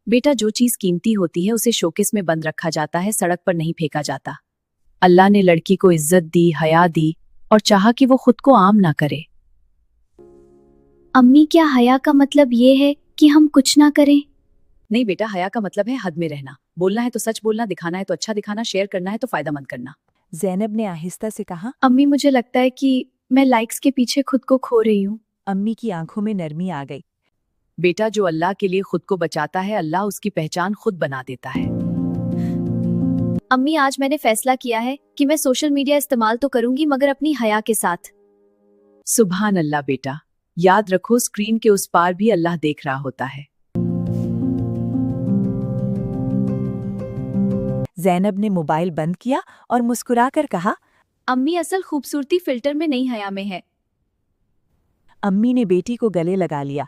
बेटा, जो चीज कीमती होती है उसे शोकेस में बंद रखा जाता है, सड़क पर नहीं फेंका जाता। अल्लाह ने लड़की को इज्जत दी, हया दी और चाहा कि वो खुद को आम ना करे। अम्मी, क्या हया का मतलब ये है कि हम कुछ ना करें? नहीं बेटा, हया का मतलब है हद में रहना। बोलना है तो सच बोलना, दिखाना है तो अच्छा दिखाना, शेयर करना है तो फायदामंद करना। ज़ैनब ने आहिस्ता से कहा। अम्मी, मुझे लगता है कि मैं लाइक्स के पीछे खुद को खो रही हूँ। अम्मी की आंखों में नरमी आ गई। बेटा, जो अल्लाह के लिए खुद को बचाता है, अल्लाह उसकी पहचान खुद बना देता है। अम्मी, आज मैंने फैसला किया है कि मैं सोशल मीडिया इस्तेमाल तो करूंगी, मगर अपनी हया के साथ। सुभान अल्लाह बेटा, याद रखो स्क्रीन के उस पार भी अल्लाह देख रहा होता है। ज़ैनब ने मोबाइल बंद किया और मुस्कुराकर कहा। अम्मी, असल खूबसूरती फिल्टर में नहीं, हया में है। अम्मी ने बेटी को गले लगा लिया।